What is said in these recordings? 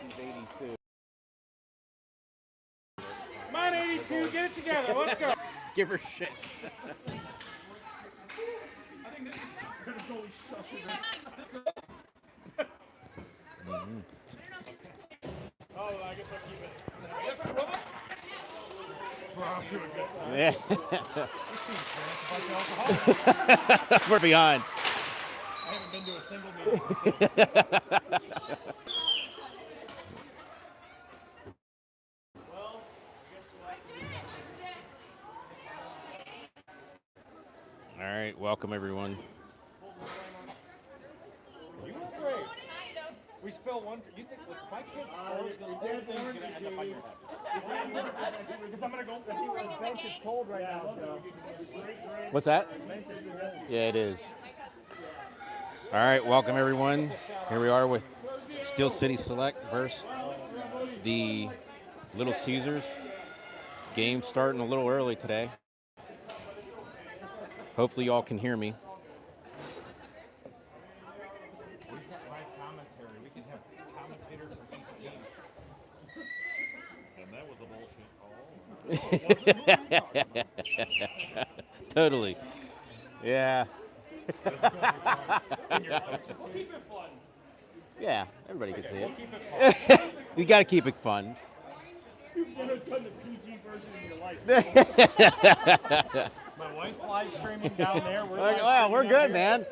she's 82. Mine 82, get it together, let's go. Give her shit. I think this is critical Oh, I guess I'll keep it. Yeah. We're behind. I haven't been to a single meeting. All right, welcome everyone. You was great. We spilled one. You think my kid's scores, this whole thing's going to end up on your head. Because I'm going to go. His bench is cold right now. So. What's that? Yeah, it is. All right, welcome everyone. Here we are with Steel City Select versus the Little Caesars. Game starting a little early today. Hopefully y'all can hear me. We've got live commentary. We can have commentators from each game. And that was a bullshit call. Totally. Yeah. We'll keep it fun. Yeah, everybody can see We'll it. keep it fun. You got to keep it fun. You've never done the PG version in your life. My wife's live streaming down there. We're live Wow, we're streaming good, man.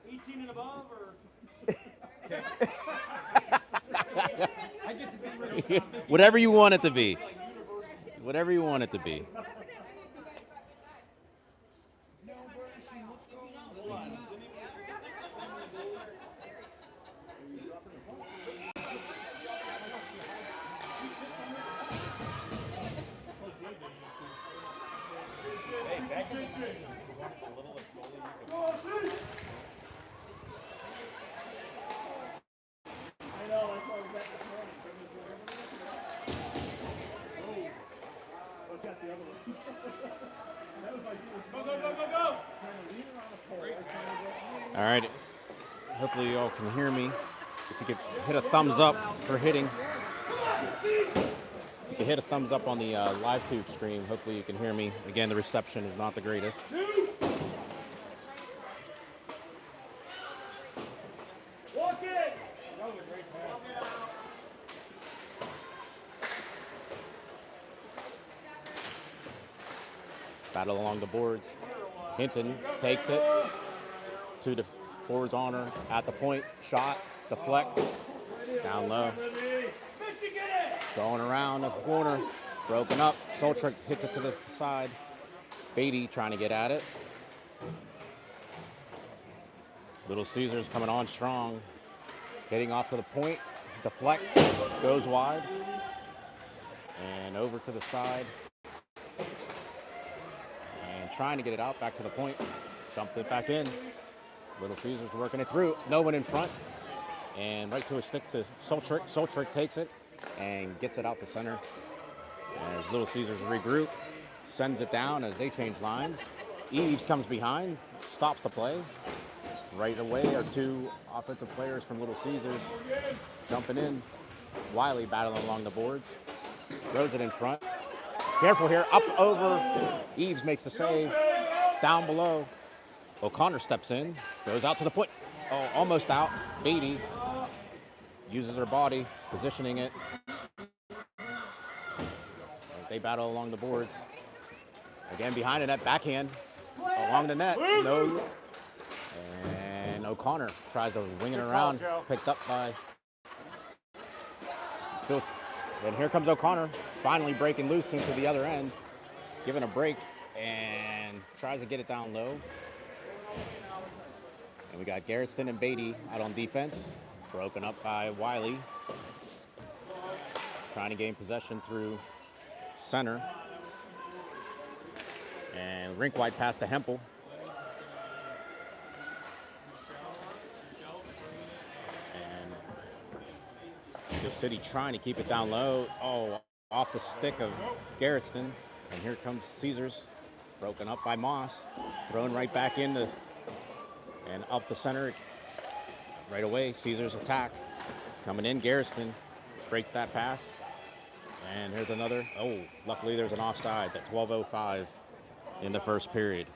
18 and above, or I get to be rid of Whatever you want it to be. Whatever you want it to be. All right. Hopefully you all can hear me. If you could hit a thumbs up for hitting. If you could hit a thumbs up on the live tube stream, hopefully you can hear me. Again, the reception is not the greatest. walk it. That was a great pass. Battle along the boards. Hinton takes it. Two forwards on her at the point. Shot, deflect, down low. Going around the corner, broken up. Soltrick hits it to the side. Beatty trying to get at it. Little Caesars coming on strong. Getting off to the point. Deflect, goes wide. And over to the side. And trying to get it out back to the point. Dumped it back in. Little Caesars working it through. No one in front. And right to a stick to Soltrick. Soltrick takes it and gets it out the center. As Little Caesars regroup, sends it down as they change lines. Eves comes behind, stops the play. Right away are two offensive players from Little Caesars jumping in. Wiley battling along the boards. Throws it in front. Careful here, up over. Eves makes the save. Down below. O'Connor steps in, goes out to the point. Oh, almost out. Beatty uses her body, positioning it. They battle along the boards. Again, behind the net, backhand. Along the net, no. And O'Connor tries to wing it around, picked up by still. And here comes O'Connor, finally breaking loose into the other end, giving a break, and tries to get it down low. And we got Garretson and Beatty out on defense, broken up by Wiley, trying to gain possession through center. And rink wide pass to Hempel. And Steel City trying to keep it down low. Oh, off the stick of Garretson. And here comes Caesars, broken up by Moss, thrown right back into and up the center. Right away, Caesars attack. Coming in, Garretson breaks that pass. And here's another. Oh, luckily there's an offsides at 12:05 in the first period.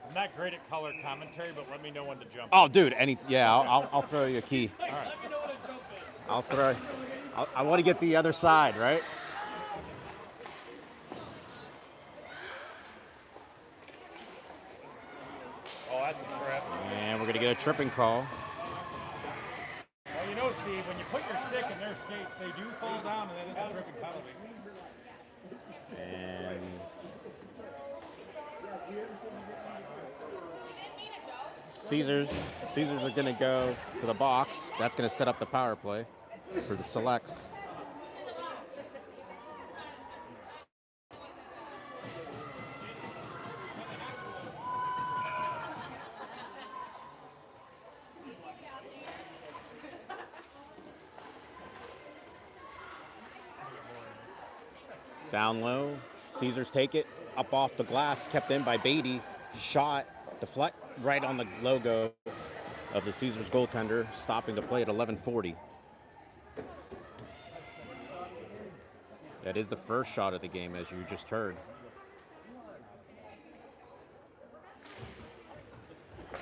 I'm not great at color commentary, but let me know when to jump. Oh, dude, I'll throw you a key. All right. Let me know when to jump in. I'll throw. I want to get the other side, right? Oh, that's a trip. And we're gonna get a tripping call. Well, you know, Steve, when you put your stick in their skates, they do fall down, and that is a tripping penalty. And Cesars are gonna go to the box. That's gonna set up the power play for the selects. Down low, Cesars take it, up off the glass, kept in by Beatty, shot, deflect right on the logo of the Cesars goaltender, stopping the play at 11:40. That is the first shot of the game, as you just heard.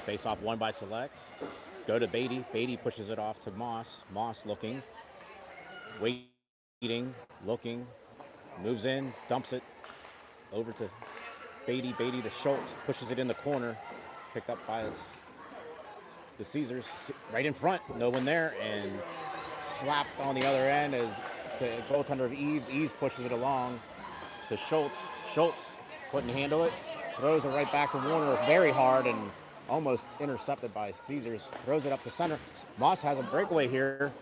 Face off won by Selects. Go to Beatty. Beatty pushes it off to Moss. Moss looking, waiting, looking. Moves in, dumps it over to Beatty. Beatty to Schultz, pushes it in the corner. Picked up by the Cesars, right in front. No one there, and slapped on the other end as the goaltender of Eves. Eves pushes it along to Schultz. Schultz couldn't handle it. Throws it right back to Warner very hard and almost intercepted by Cesars. Throws it up to center. Moss has a breakaway here.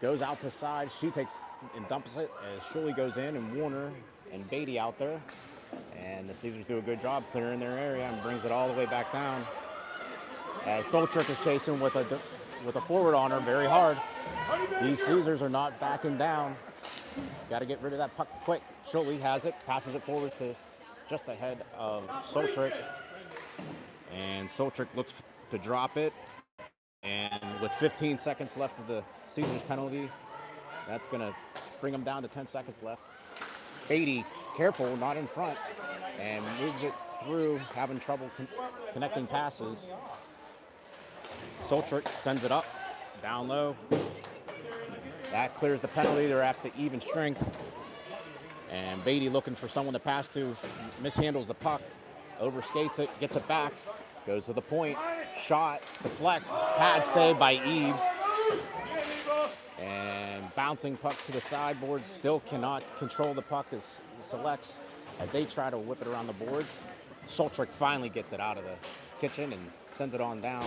Goes out to side. She takes and dumps it as Shuley goes in, and Warner and Beatty out there. And the Cesars do a good job clearing their area and brings it all the way back down. As Soltrick is chasing with a forward on her very hard. These Cesars are not backing down. Got to get rid of that puck quick. Shuley has it, passes it forward to just ahead of Soltrick. And Soltrick looks to drop it. And with 15 seconds left of the Cesars penalty, that's going to bring them down to 10 seconds left. Beatty, careful, not in front, and moves it through, having trouble connecting passes. Soltrick sends it up, down low. That clears the penalty. They're at the even strength. And Beatty looking for someone to pass to, mishandles the puck, overskates it, gets it back, goes to the point, shot, deflect, pad save by Eves. And bouncing puck to the sideboard, still cannot control the puck as Selects as they try to whip it around the boards. Soltrick finally gets it out of the kitchen and sends it on down.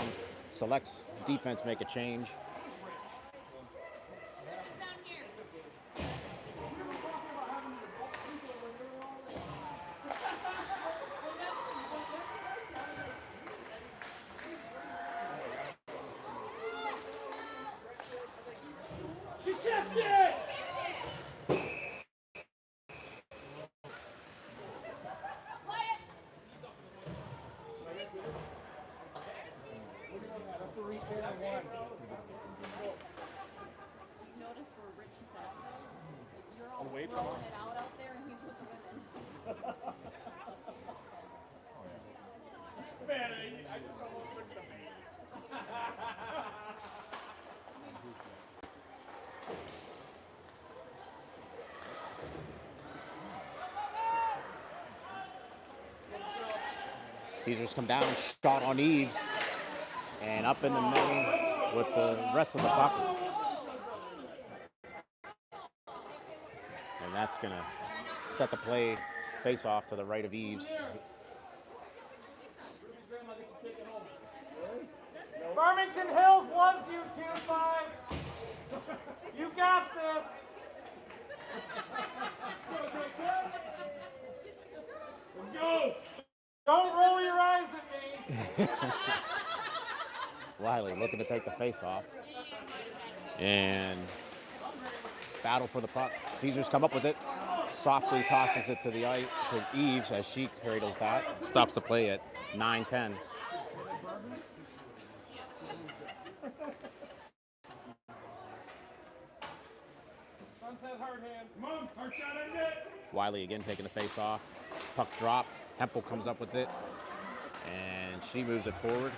Selects defense make a change. Away from him. It out there and he's looking at it. Man, I just almost looked at me. Cesars come down, shot on Eves, and up in the netting with the rest of the pucks. And that's going to set the play face off to the right of Eves. Farmington Hills loves you, Tier 5. You got this. Let's go. Don't roll your eyes at me. Wiley looking to take the face off. And battle for the puck. Cesars come up with it. Softly tosses it to the ice to Eves as she cradles that. Stops the play at 9-10. Sunset hard hand. Come on, hard shot in it. Wiley again taking the face off. Puck dropped. Hempel comes up with it. And she moves it forward.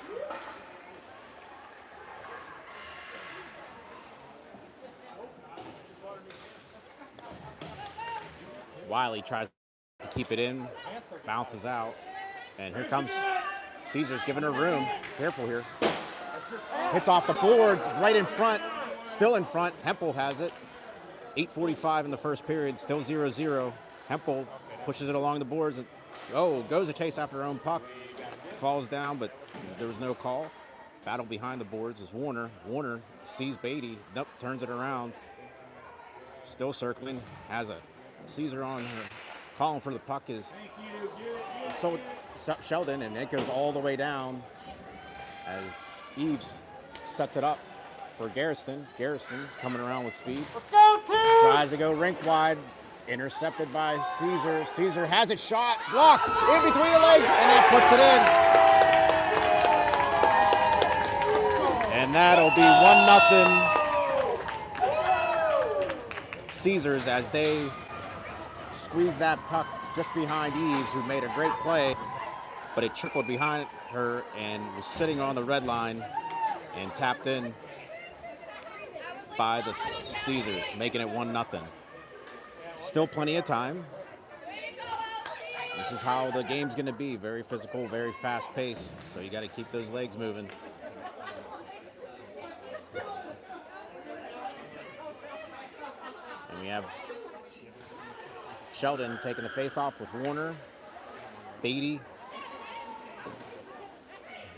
Wiley tries to keep it in. Bounces out. And here comes Cesar's giving her room. Careful here. Hits off the boards right in front. Still in front. Hempel has it. 8:45 in the first period. Still 0-0. Hempel pushes it along the boards. And, goes a chase after her own puck. Falls down, but there was no call. Battle behind the boards is Warner. Warner sees Beatty. Nope, turns it around. Still circling. Has a Cesar on her. Calling for the puck is Sheldon, and it goes all the way down as Eves sets it up for Garrison. Garrison coming around with speed. Let's go, team! Tries to go rink wide. It's intercepted by Cesar. Cesar has it shot. Blocked in between the legs, and that puts it in. And that'll be 1-0 Caesars as they squeeze that puck just behind Eves, who made a great play, but it trickled behind her and was sitting on the red line and tapped in by the Caesars, making it 1-0. Still plenty of time. This is how the game's going to be. Very physical, very fast paced. So you got to keep those legs moving. And we have Sheldon taking the face off with Warner, Beatty,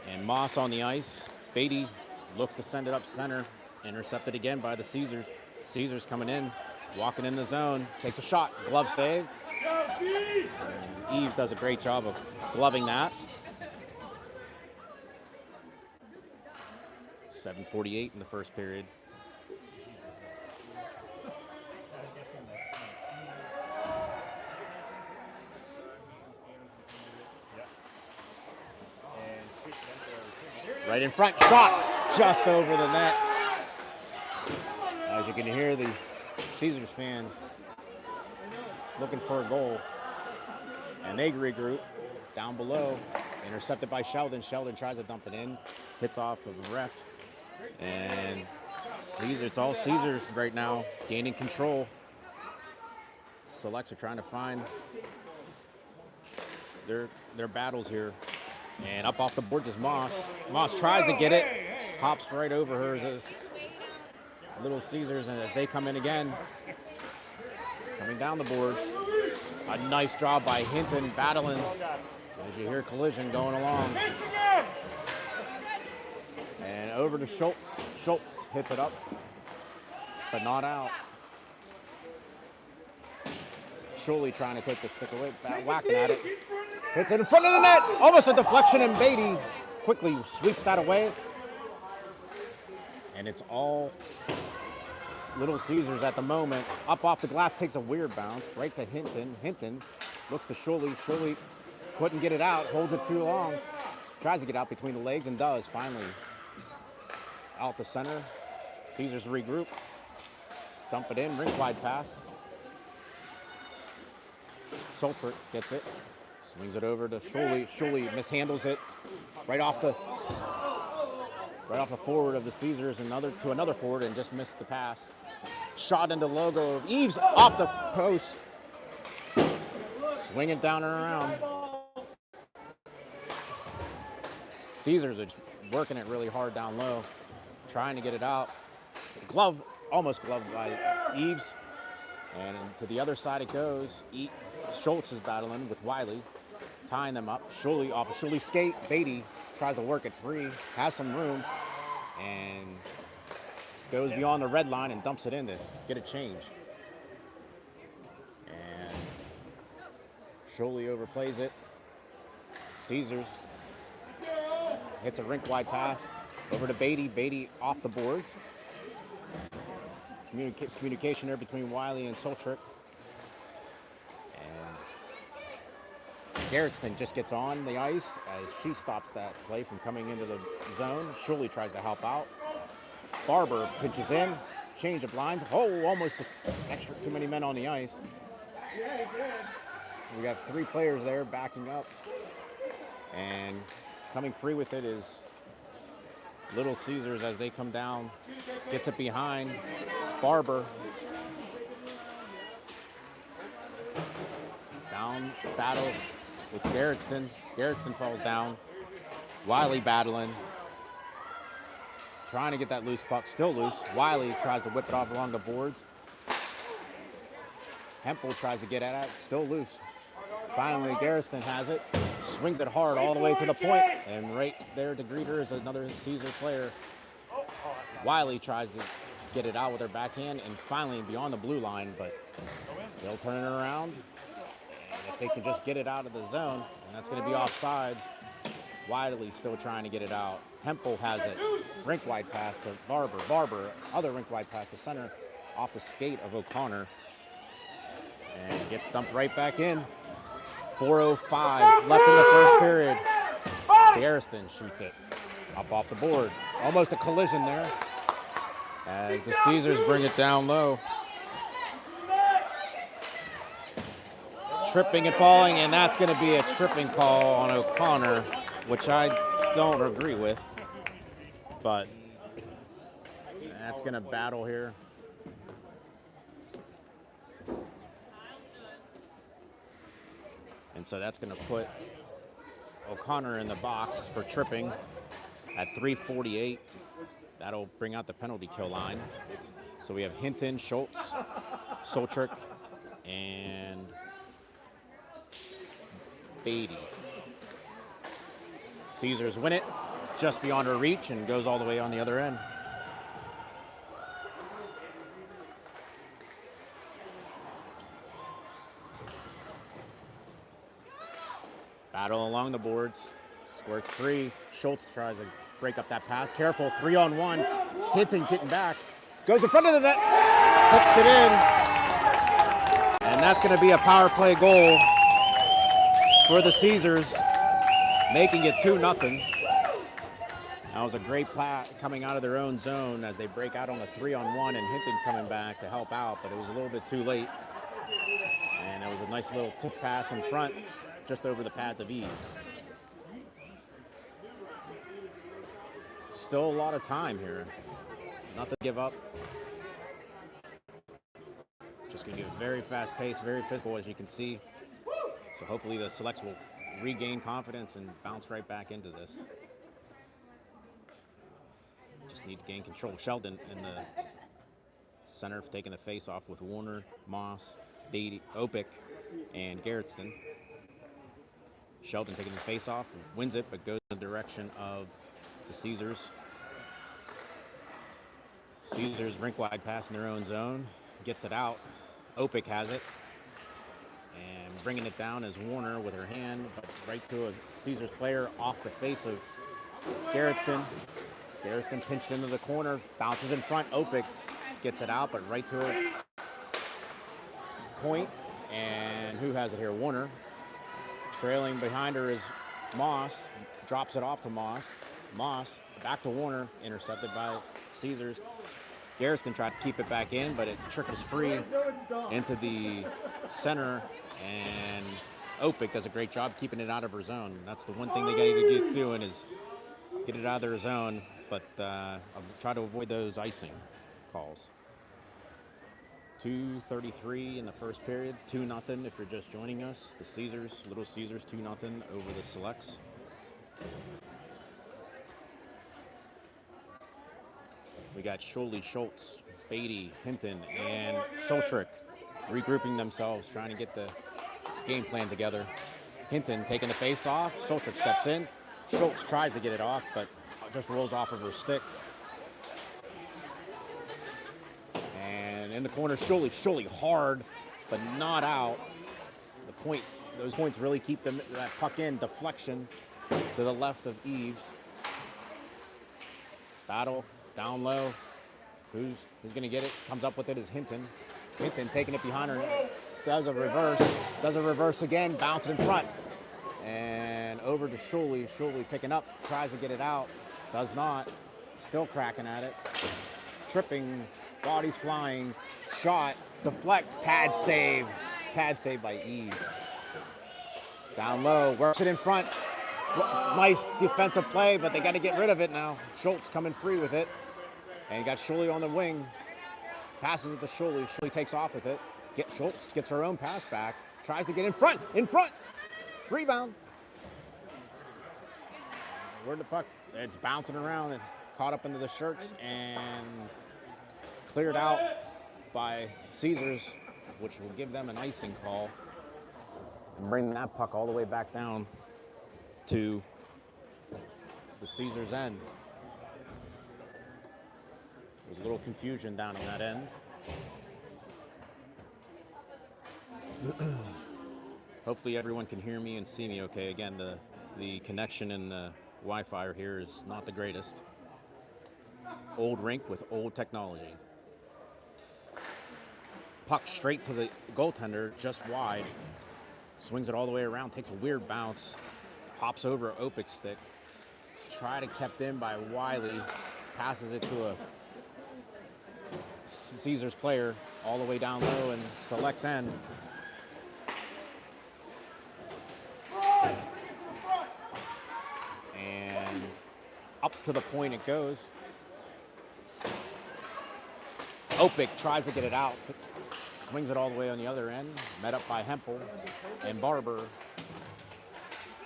and Moss on the ice. Beatty looks to send it up center. Intercepted again by the Caesars. Caesars coming in, walking in the zone, takes a shot, glove save. And Eves does a great job of gloving that. 7:48 in the first period. Right in front, shot just over the net. As you can hear, the Caesars fans looking for a goal. And they regroup down below. Intercepted by Sheldon. Sheldon tries to dump it in. Hits off of the ref. And Caesar, it's all Caesars right now, gaining control. Selects are trying to find their battles here. And up off the boards is Moss. Moss tries to get it. Hops right over her as Little Caesars, and as they come in again, coming down the boards. A nice job by Hinton battling. As you hear collision going along. And over to Schultz. Schultz hits it up, but not out. Surely trying to take the stick away, whacking at it. Hits it in front of the net. Almost a deflection, and Beatty quickly sweeps that away. And it's all Little Caesars at the moment. Up off the glass, takes a weird bounce right to Hinton. Hinton looks to Shuley. Shuley couldn't get it out, holds it too long. Tries to get out between the legs and does finally. Out the center. Caesars regroup. Dump it in, rink wide pass. Soltrick gets it. Swings it over to Shuley. Shuley mishandles it right off the forward of the Caesars and to another forward and just missed the pass. Shot into logo of Eves off the post. Swing it down and around. Caesars are just working it really hard down low, trying to get it out. Glove, almost gloved by Eves. And to the other side it goes. Schultz is battling with Wiley, tying them up. Shuley off a Shuley skate. Beatty tries to work it free, has some room, and goes beyond the red line and dumps it in to get a change. And Shuley overplays it. Caesars hits a rink-wide pass over to Beatty. Beatty off the boards. Communication there between Wiley and Soltrick. And Garretson just gets on the ice as she stops that play from coming into the zone. Shuley tries to help out. Barber pinches in. Change of lines. Oh, almost extra too many men on the ice. We got 3 players there backing up. And coming free with it is Little Caesars as they come down. Gets it behind. Barber. Down battle with Garretson. Garretson falls down. Wiley battling. Trying to get that loose puck. Still loose. Wiley tries to whip it off along the boards. Hempel tries to get at it. Still loose. Finally, Garretson has it. Swings it hard all the way to the point. And right there to greet her is another Cesar player. Wiley tries to get it out with her backhand and finally beyond the blue line, but they'll turn it around. And if they can just get it out of the zone, and that's going to be offsides. Wiley still trying to get it out. Hempel has it. Rink wide pass to Barber. Barber, other rink wide pass to center off the skate of O'Connor. And gets dumped right back in. 4:05 left in the first period. Garretson shoots it up off the board. Almost a collision there as the Caesars bring it down low. Tripping and falling, and that's going to be a tripping call on O'Connor, which I don't agree with, but that's going to battle here. And so that's going to put O'Connor in the box for tripping at 3:48. That'll bring out the penalty kill line. So we have Hinton, Schultz, Soltrick, and Beatty. Caesars win it just beyond her reach and goes all the way on the other end. Battle along the boards. Squirts free. Schultz tries to break up that pass. Careful, 3-on-1. Hinton getting back. Goes in front of the net. Flips it in. And that's going to be a power play goal for the Caesars, making it 2-0. That was a great play coming out of their own zone as they break out on a 3-on-1 and Hinton coming back to help out, but it was a little bit too late. And it was a nice little tip pass in front, just over the pads of Eves. Still a lot of time here. Not to give up. It's just going to be a very fast pace, very physical, as you can see. So hopefully the selects will regain confidence and bounce right back into this. Just need to gain control. Sheldon in the center taking the face off with Warner, Moss, Beatty, Opic, and Garretson. Sheldon taking the face off, wins it, but goes in the direction of the Caesars. Caesars rink wide pass in their own zone, gets it out. Opic has it, and bringing it down is Warner with her hand, but right to a Caesars player off the face of Garretson. Garretson pinched into the corner, bounces in front. Opic gets it out, but right to her point. And who has it here? Warner. Trailing behind her is Moss. Drops it off to Moss. Moss back to Warner, intercepted by Caesars. Garretson tried to keep it back in, but it trickles free into the center, and Opic does a great job keeping it out of her zone. That's the one thing they got to get doing is get it out of their zone, but try to avoid those icing calls. 2:33 in the first period, 2-0 if you're just joining us. The Caesars, Little Caesars, 2-0 over the Selects. We got Shuley, Schultz, Beatty, Hinton, and Soltrick regrouping themselves, trying to get the game plan together. Hinton taking the face off. Soltrick steps in. Schultz tries to get it off, but just rolls off of her stick. And in the corner, Shuley hard, but not out. The point, those points really keep that puck in. Deflection to the left of Eves. Battle. Down low. Who's going to get it? Comes up with it is Hinton. Hinton taking it behind her. Does a reverse again. Bounce in front. And over to Shuley. Shuley picking up, tries to get it out, does not. Still cracking at it. Tripping, bodies flying, shot, deflect, pad save. Pad save by Eve. Down low, works it in front. Nice defensive play, but they got to get rid of it now. Schultz coming free with it. And you got Shuley on the wing. Passes it to Shuley. Shuley takes off with it. Schultz gets her own pass back. Tries to get in front. Rebound. Where'd the puck? It's bouncing around and caught up into the shirts and cleared out by Cesar's, which will give them an icing call and bring that puck all the way back down to the Cesar's end. There's a little confusion down in that end. Hopefully everyone can hear me and see me okay. Again, the connection and the Wi-Fi here is not the greatest. Old rink with old technology. Puck straight to the goaltender, just wide. Swings it all the way around, takes a weird bounce, hops over Opik's stick. Tried it kept in by Wiley, passes it to a Cesar's player all the way down low and selects end. And up to the point it goes. Opik tries to get it out, swings it all the way on the other end, met up by Hempel and Barber.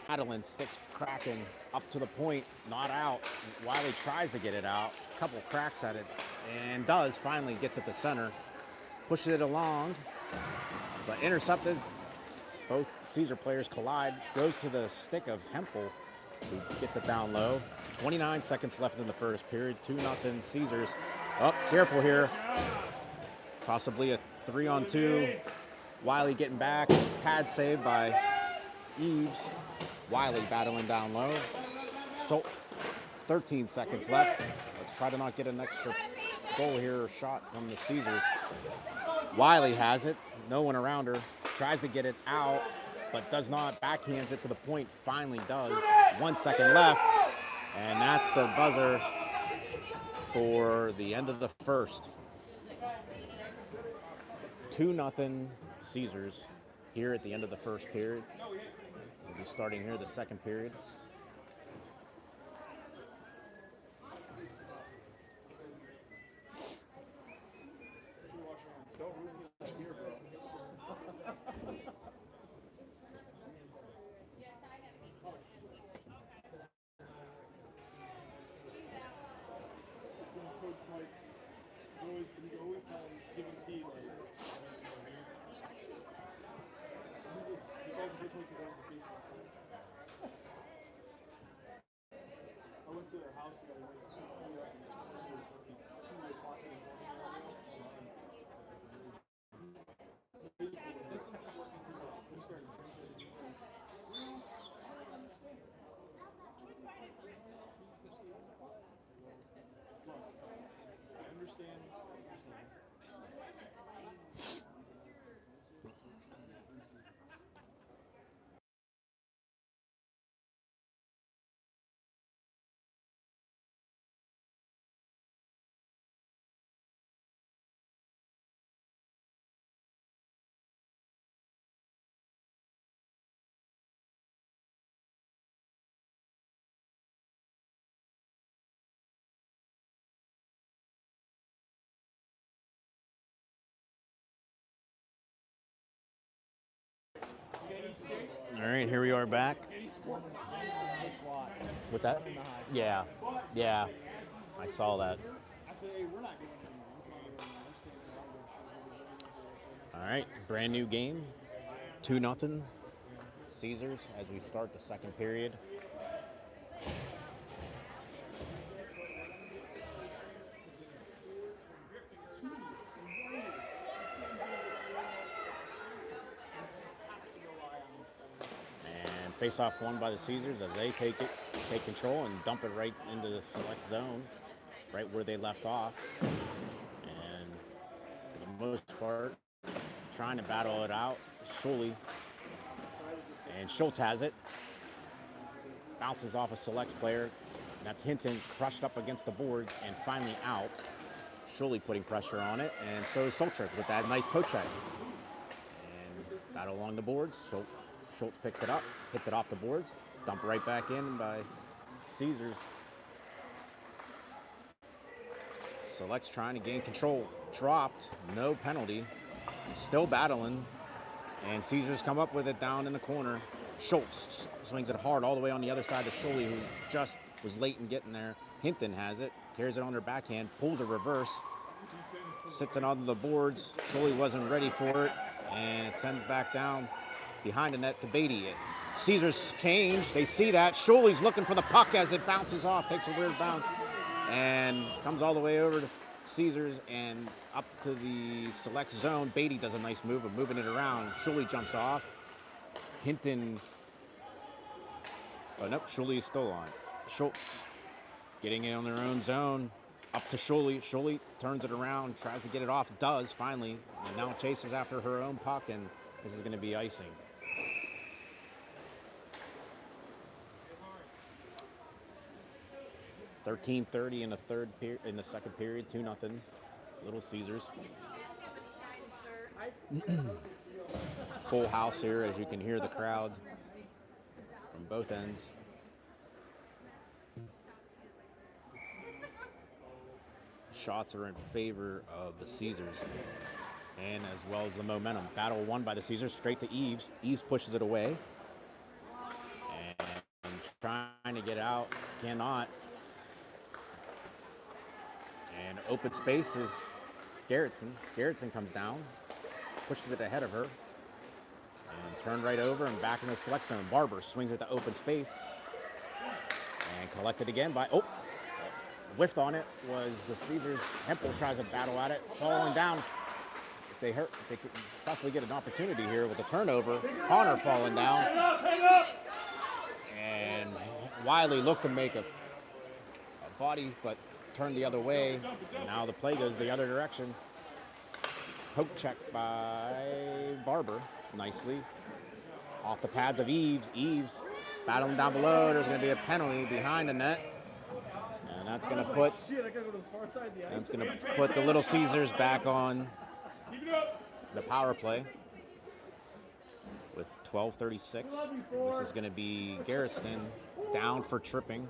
Adeline sticks cracking up to the point, not out. Wiley tries to get it out, a couple cracks at it, and does, finally gets it to center. Pushes it along, but intercepted. Both Cesar players collide, goes to the stick of Hempel, who gets it down low. 29 seconds left in the first period, 2-0 Cesars. Oh, careful here. Possibly a 3-on-2. Wiley getting back, pad save by Eves. Wiley battling down low. So 13 seconds left. Let's try to not get an extra goal here or shot from the Cesars. Wiley has it, no one around her. Tries to get it out, but does not. Backhands it to the point, finally does. 1 second left, and that's the buzzer for the end of the first. 2-0 Cesars here at the end of the first period. We'll be starting here the second period. He's always giving tea. He calls him virtually because his baseball player. I went to their house the other day. 2 o'clock in the morning. I understand. All right, here we are back. What's that? Yeah, I saw that. All right, brand new game, 2-0 Cesars as we start the second period. Face-off won by the Cesars as they take control and dump it right into the select zone, right where they left off. And for the most part, trying to battle it out, Shuley. And Schultz has it, bounces off a Select's player. That's Hinton crushed up against the boards and finally out. Schully putting pressure on it, and so is Soltrick with that nice poke check. And battle along the boards. Schultz picks it up, hits it off the boards, dump right back in by Cesar's. Select's trying to gain control. Dropped, no penalty. Still battling, and Cesar's come up with it down in the corner. Schultz swings it hard all the way on the other side to Schully, who just was late in getting there. Hinton has it, carries it on their backhand, pulls a reverse, sits it onto the boards. Schully wasn't ready for it, and it sends back down behind the net to Beatty. Cesar's changed. They see that. Schully's looking for the puck as it bounces off, takes a weird bounce, and comes all the way over to Cesar's and up to the Select zone. Beatty does a nice move of moving it around. Schully jumps off. Hinton. Oh, nope. Schully is still on. Schultz getting it on their own zone. Up to Schully. Schully turns it around, tries to get it off. Does, finally. And now chases after her own puck, and this is going to be icing. $13:30 in the second period, 2-0, Little Caesars. Full house here, as you can hear the crowd from both ends. Shots are in favor of the Caesars, and as well as the momentum. Battle won by the Caesars, straight to Eves. Eves pushes it away, and trying to get out, cannot. And open space is Gerritsen. Gerritsen comes down, pushes it ahead of her, and turned right over and back in the Select zone. Barber swings at the open space and collected again by, whiffed on it was the Caesars. Hempel tries to battle at it, falling down. If they could possibly get an opportunity here with a turnover. Connor falling down. And Wiley looked to make a body, but turned the other way. And now the play goes the other direction. Poke check by Barber, nicely. Off the pads of Eves. Eves battling down below. There's going to be a penalty behind the net. And that's going to put the Little Caesars back on the power play with 12:36. This is going to be Garrison down for tripping.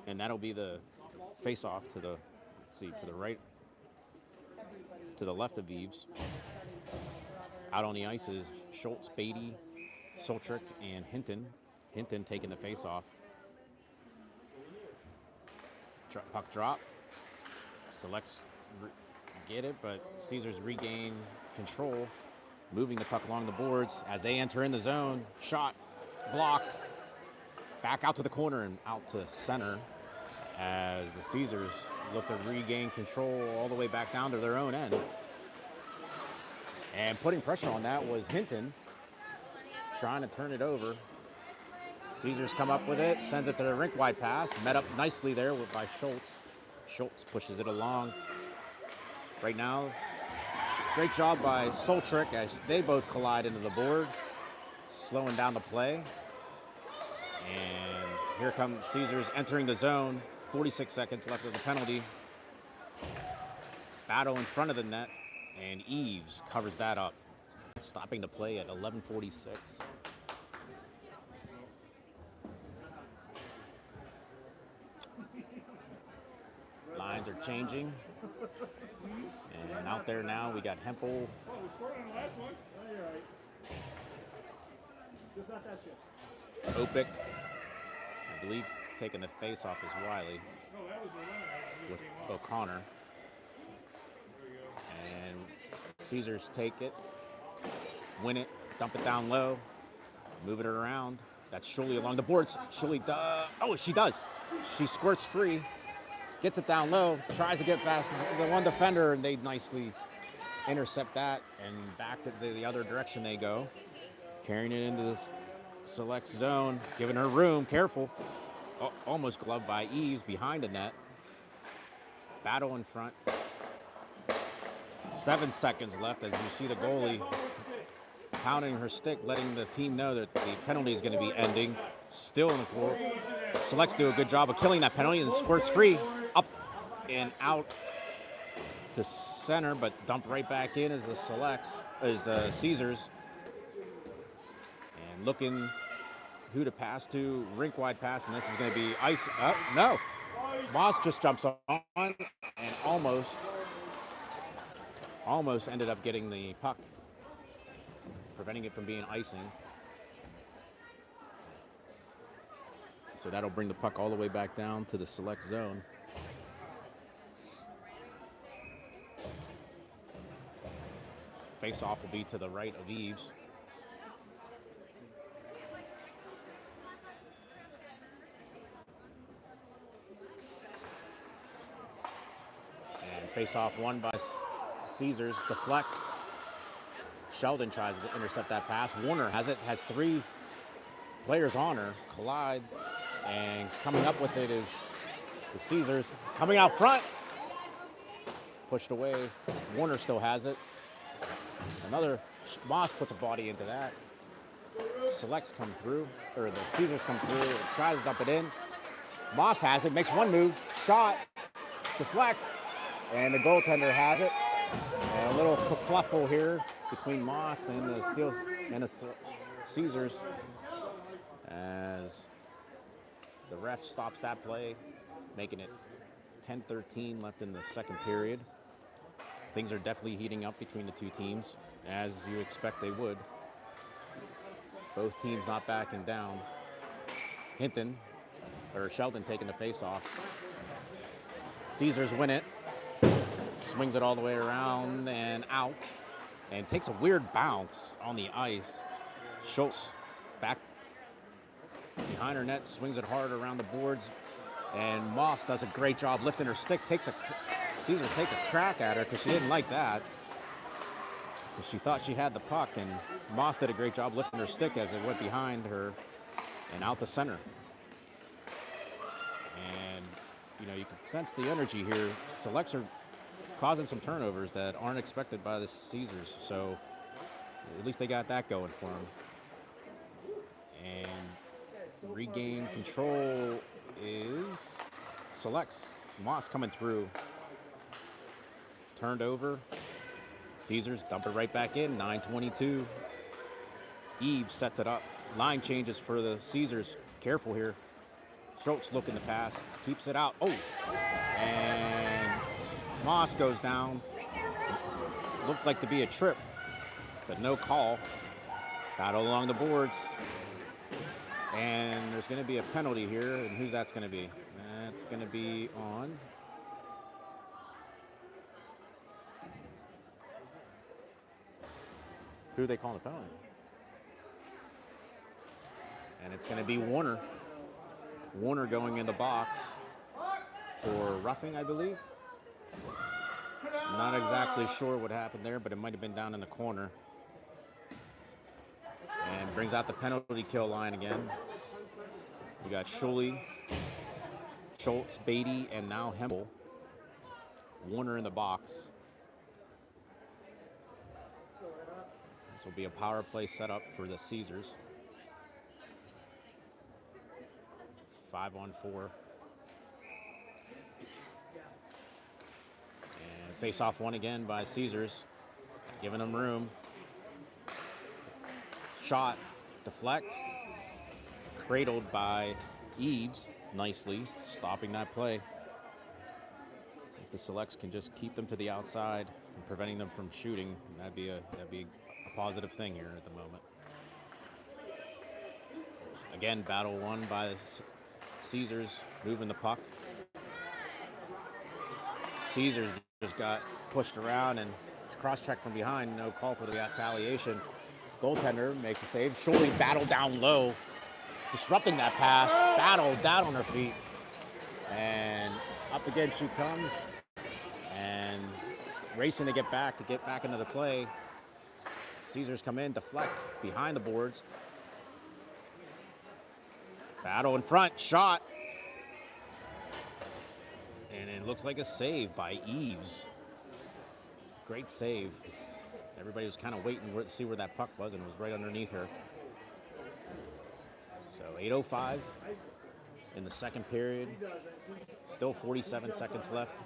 And that'll be the face-off to the, to the right, to the left of Eves. Out on the ice is Schultz, Beatty, Soltrick, and Hinton. Hinton taking the face-off. Puck drop. Selects get it, but Caesars regain control, moving the puck along the boards as they enter in the zone. Shot blocked. Back out to the corner and out to center as the Caesars look to regain control all the way back down to their own end. And putting pressure on that was Hinton, trying to turn it over. Caesars come up with it, sends it to the rink-wide pass, met up nicely there by Schultz. Schultz pushes it along. Right now, great job by Soltrick as they both collide into the board, slowing down the play. And here comes Caesars entering the zone. 46 seconds left of the penalty. Battle in front of the net, and Eves covers that up, stopping the play at 11:46. Lines are changing. And out there now, we got Hempel. Opik, I believe, taking the face off is Wiley with O'Connor. And Caesars take it, win it, dump it down low, move it around. That's Schully along the boards. Schully does. Oh, she does. She squirts free, gets it down low, tries to get past the one defender, and they nicely intercept that. And back the other direction they go, carrying it into this Select zone, giving her room. Careful. Almost gloved by Eves behind the net. Battle in front. 7 seconds left as you see the goalie pounding her stick, letting the team know that the penalty is going to be ending. Still in the floor. Selects do a good job of killing that penalty and squirts free. Up and out to center, but dumped right back in as the Cesars. And looking who to pass to, rink wide pass, and this is going to be ice. No. Moss just jumps on and almost ended up getting the puck, preventing it from being icing. So that'll bring the puck all the way back down to the select zone. Face-off will be to the right of Eves. And face-off won by Cesar's. Deflect. Sheldon tries to intercept that pass. Warner has it, has three players on her, collide, and coming up with it is the Cesars. Coming out front. Pushed away. Warner still has it. Another, Moss puts a body into that. Selects come through, or the Cesars come through, tries to dump it in. Moss has it, makes one move, shot, deflect, and the goaltender has it. And a little kerfluffle here between Moss and the Steels and the Cesars as the ref stops that play, making it 10-13 left in the second period. Things are definitely heating up between the two teams, as you expect they would. Both teams not backing down. Sheldon taking the face-off. Cesars win it. Swings it all the way around and out. And takes a weird bounce on the ice. Schultz back behind her net, swings it hard around the boards. And Moss does a great job lifting her stick. Cesar take a crack at her because she didn't like that. She thought she had the puck, and Moss did a great job lifting her stick as it went behind her and out the center. And, you can sense the energy here. Selects are causing some turnovers that aren't expected by the Cesars, so at least they got that going for them. And regain control is Selects. Moss coming through. Turned over. Cesars dump it right back in. 9:22. Eves sets it up. Line changes for the Cesars. Careful here. Schultz looking to pass. Keeps it out. Oh! And Moss goes down. Looked like to be a trip, but no call. Battle along the boards. And there's going to be a penalty here. And who's that's going to be? That's going to be on. Who are they calling the penalty? And it's going to be Warner. Warner going in the box for roughing, I believe. Not exactly sure what happened there, but it might have been down in the corner. And brings out the penalty kill line again. We got Schultz, Beatty, and now Hempel. Warner in the box. This will be a power play setup for the Cesars. 5-on-4. And face-off one again by Cesars. Giving them room. Shot. Deflect. Cradled by Eves. Nicely. Stopping that play. If the Selects can just keep them to the outside and preventing them from shooting, that'd be a positive thing here at the moment. Again, battle won by Cesars, moving the puck. Cesars just got pushed around and cross-checked from behind. No call for the retaliation. Goaltender makes a save. Surely battled down low, disrupting that pass. Battled down on her feet. And up again she comes. And racing to get back into the play. Cesars come in, deflect behind the boards. Battle in front, shot. And it looks like a save by Eves. Great save Everybody was kind of waiting to see where that puck was, and it was right underneath her. So 8:05 in the second period. Still 47 seconds left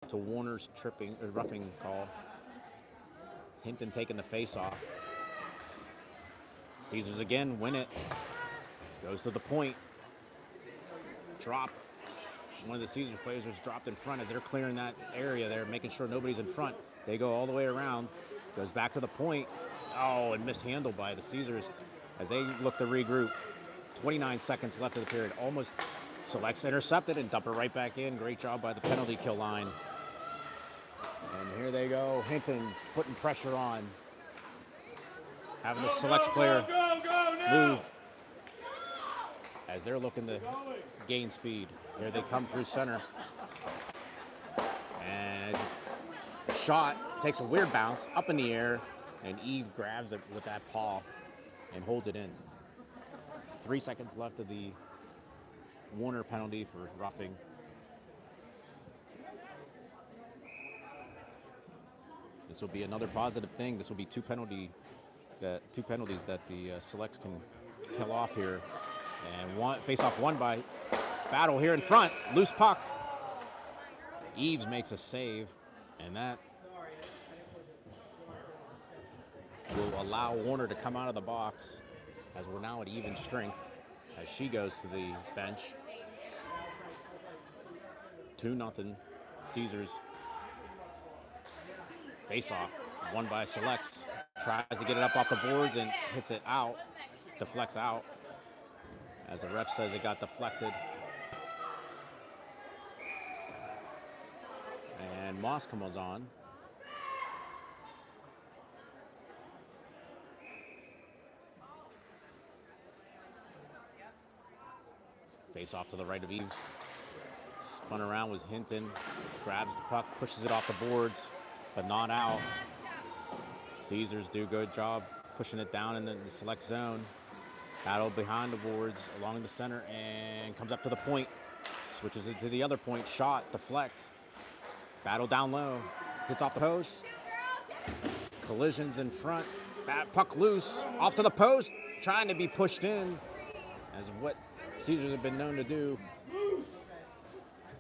to Warner's roughing call. Hinton taking the face off. Caesars again, win it. Goes to the point. Drop. One of the Caesars players was dropped in front as they're clearing that area there, making sure nobody's in front. They go all the way around. Goes back to the point. Oh, and mishandled by the Caesars as they look to regroup. 29 seconds left of the period. Almost selects intercepted and dump her right back in. Great job by the penalty kill line. And here they go. Hinton putting pressure on. Having the selects player move as they're looking to gain speed. Here they come through center. And the shot takes a weird bounce up in the air, and Eve grabs it with that paw and holds it in. 3 seconds left of the Warner penalty for roughing. This will be another positive thing. This will be two penalties that the selects can kill off here. And face off won by Battle here in front. Loose puck. Eves makes a save, and that will allow Warner to come out of the box as we're now at even strength as she goes to the bench. 2-0 Caesars. Face off won by Selects. Tries to get it up off the boards and hits it out. Deflects out. As the ref says it got deflected. And Moss comes on. Face off to the right of Eves. Spun around was Hinton. Grabs the puck, pushes it off the boards, but not out. Caesars do a good job pushing it down in the select zone. Battle behind the boards along the center and comes up to the point. Switches it to the other point. Shot, deflect. Battle down low. Hits off the post. Collisions in front. Puck loose. Off to the post. Trying to be pushed in. As what Caesars have been known to do.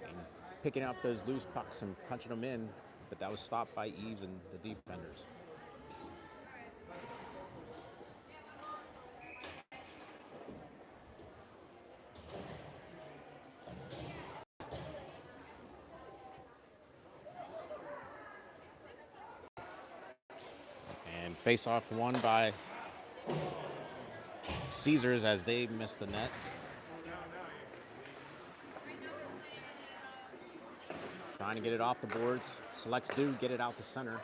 And picking up those loose pucks and punching them in. But that was stopped by Eves and the defenders. Face-off won by Caesars as they missed the net. Trying to get it off the boards. Selects do get it out to center.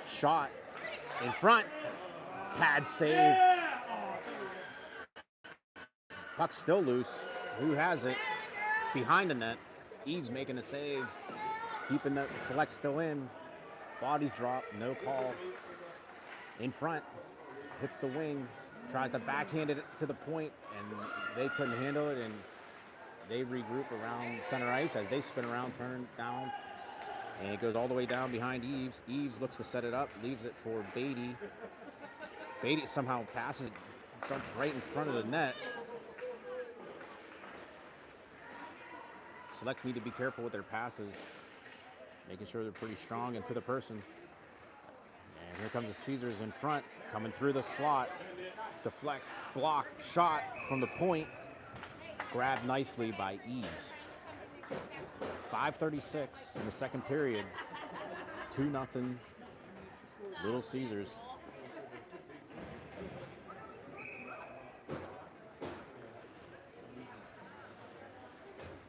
Shot in front. Pad save. Puck still loose. Who has it? Behind the net. Eves making the saves, keeping the select still in. Bodies drop, no call. In front, hits the wing, tries to backhand it to the point, and they couldn't handle it, and they regroup around center ice as they spin around, turn down, and it goes all the way down behind Eves. Eves looks to set it up, leaves it for Beatty. Beatty somehow passes, jumps right in front of the net. Selects need to be careful with their passes, making sure they're pretty strong and to the person. And here comes the Caesars in front, coming through the slot. Deflect, block, shot from the point. Grabbed nicely by Eves. 5:36 in the second period. 2-0 Little Caesars.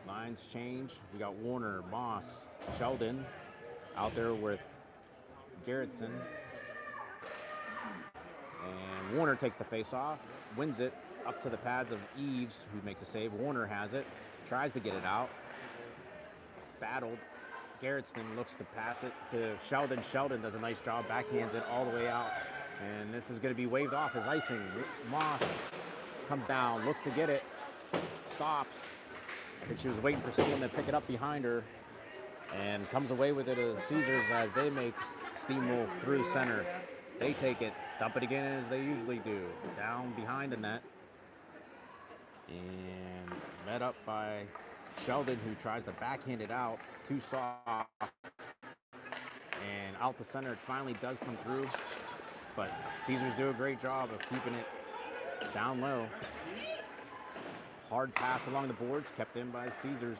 Lines change. We got Warner, Moss, Sheldon out there with Garrettson. And Warner takes the face off, wins it up to the pads of Eves, who makes a save. Warner has it, tries to get it out. Battled. Garrettson looks to pass it to Sheldon. Sheldon does a nice job, backhands it all the way out. And this is going to be waved off as icing. Moss comes down, looks to get it, stops. I think she was waiting for someone to pick it up behind her, and comes away with it as Caesars as they make steamroll through center. They take it, dump it again as they usually do. Down behind the net. And met up by Sheldon, who tries to backhand it out. Too soft. And out the center, it finally does come through. But Caesars do a great job of keeping it down low. Hard pass along the boards, kept in by Caesars.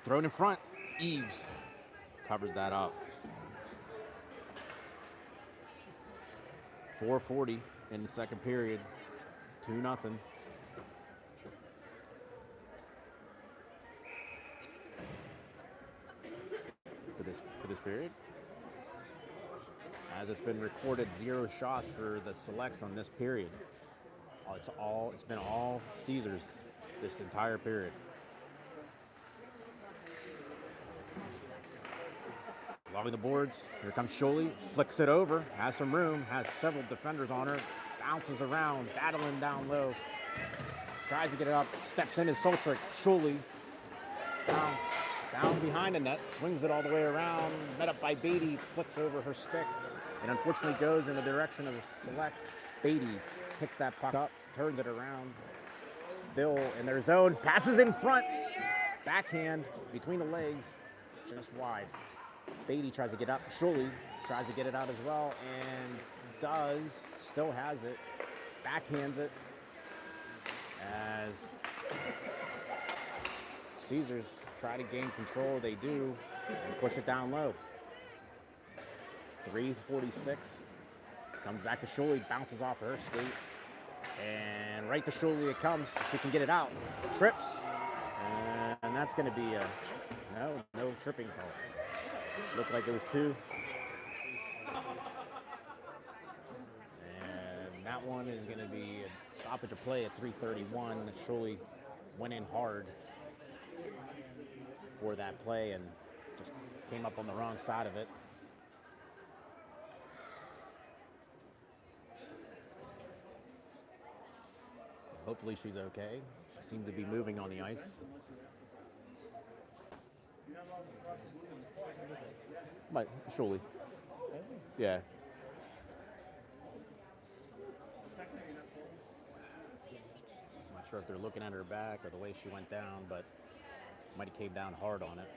Thrown in front, Eves covers that up. 4:40 in the second period, 2-0. For this period. As it's been recorded, 0 shots for the selects on this period. It's been all Caesars this entire period. Along the boards, here comes Sholey, flicks it over, has some room, has several defenders on her, bounces around, battling down low, tries to get it up, steps in as Soltrick. Sholey down behind the net, swings it all the way around, met up by Beatty, flicks over her stick, and unfortunately goes in the direction of the selects. Beatty picks that puck up, turns it around, still in their zone, passes in front, backhand between the legs, just wide. Beatty tries to get up, Sholey tries to get it out as well, and does, still has it, backhands it, as Caesars try to gain control, they do, and push it down low. 3:46, comes back to Sholey, bounces off her skate, and right to Sholey it comes, she can get it out, trips, and that's going to be a, no tripping call. Looked like it was 2. And that one is going to be a stoppage of play at 3:31. Sholey went in hard for that play and just came up on the wrong side of it. Hopefully she's okay. She seems to be moving on the ice. But Sholey. Yeah. I'm not sure if they're looking at her back or the way she went down, but might have came down hard on it.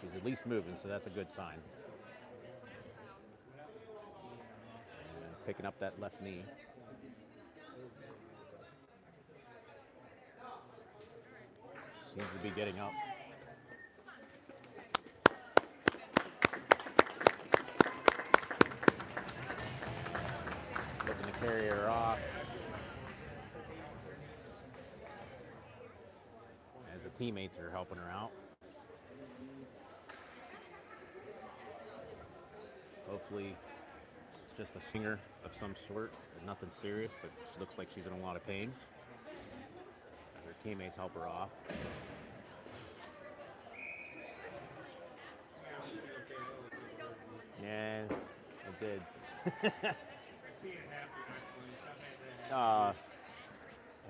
She's at least moving, so that's a good sign. And picking up that left knee. Seems to be getting up. Looking to carry her off. As the teammates are helping her out. Hopefully it's just a stinger of some sort. Nothing serious, but she looks like she's in a lot of pain. As her teammates help her off. Yeah, it did. It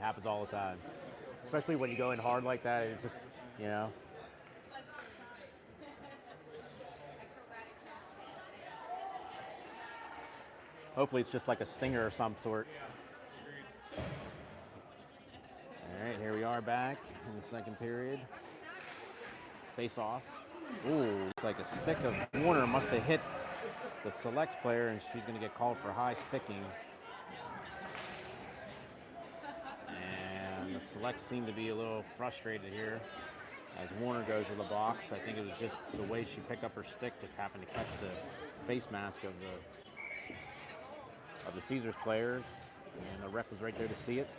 happens all the time. Especially when you go in hard like that, it's just, you know. Hopefully it's just like a stinger of some sort. All right, here we are back in the second period. Face off. Ooh, looks like a stick of Warner must have hit the selects player, and she's going to get called for high sticking. And the selects seem to be a little frustrated here as Warner goes to the box. I think it was just the way she picked up her stick, just happened to catch the face mask of the Caesars players, and the ref was right there to see it.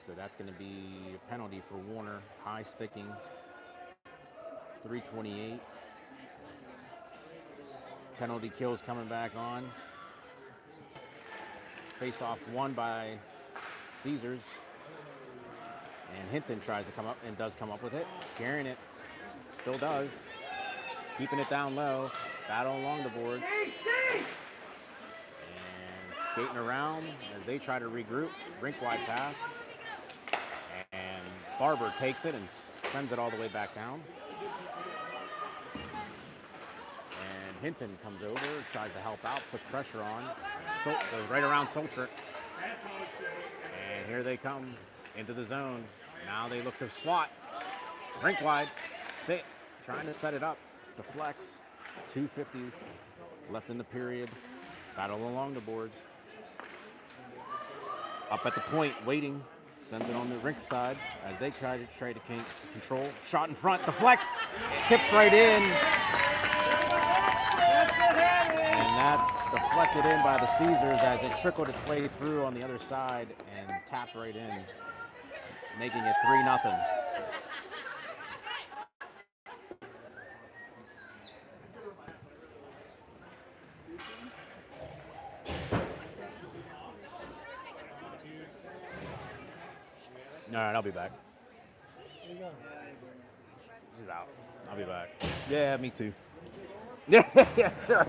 So that's going to be a penalty for Warner, high sticking. 3:28. Penalty kills coming back on. Face off won by Caesars. And Hinton tries to come up and does come up with it. Carrying it. Still does. Keeping it down low. Battle along the boards. And skating around as they try to regroup. Rink wide pass. And Barber takes it and sends it all the way back down. And Hinton comes over, tries to help out, puts pressure on. Goes right around Soltrick. And here they come into the zone. Now they look to swat. Rink wide. Sit. Trying to set it up. Deflects. 2:50 left in the period. Battle along the boards. Up at the point, waiting. Sends it on the rink side as they try to control. Shot in front, deflect. It tips right in. And that's deflected in by the Caesars as it trickled its way through on the other side and tapped right in, making it 3-0. All right, I'll be back. Where you going? She's out. I'll be back. Yeah, me too. Yeah, sure.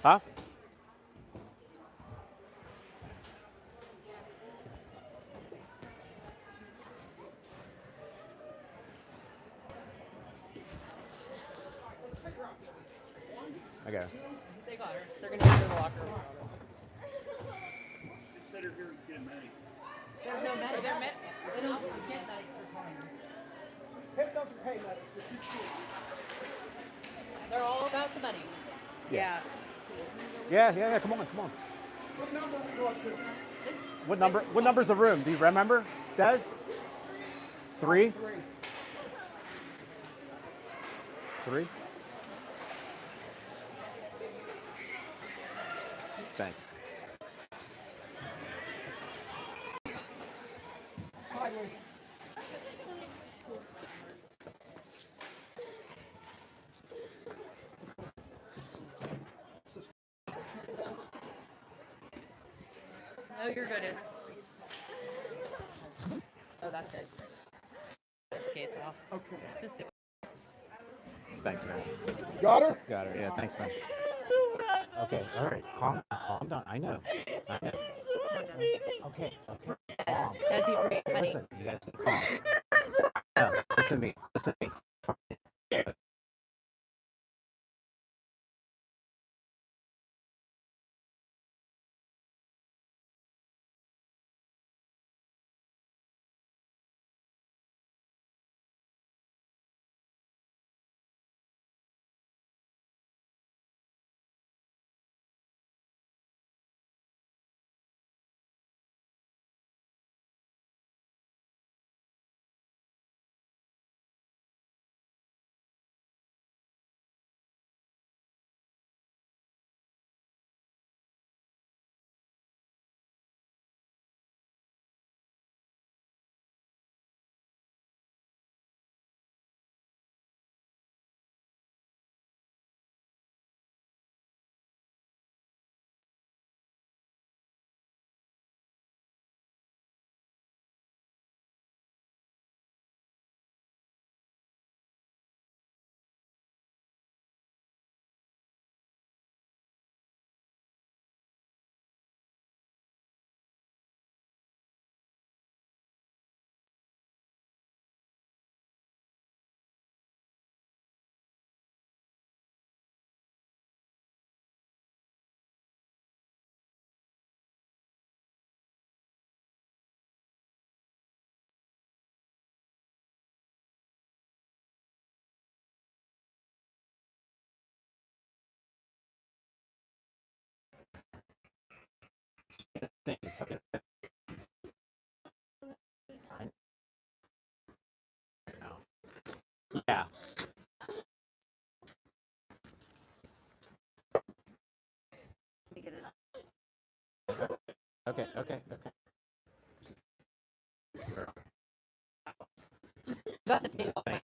Huh? Okay. They got her. They're gonna go to the locker room. There's no medic. They don't get medics for time. Pip doesn't pay medics. They're all about the money. Yeah. Yeah. Come on. What number are we going to? This What number's the room? Do you remember, Des? 3? 3? Thanks. Sideways. No, you're good. Oh, that's it. Skates off. Okay. Just do it. Thanks, man. Got her? Got her. Yeah, thanks, man. Okay, all right. Calm down. I know. Okay. Calm. That's deep breath, honey. Listen, you gotta stay calm. No, listen to me. Yeah. Okay. Got the tape off my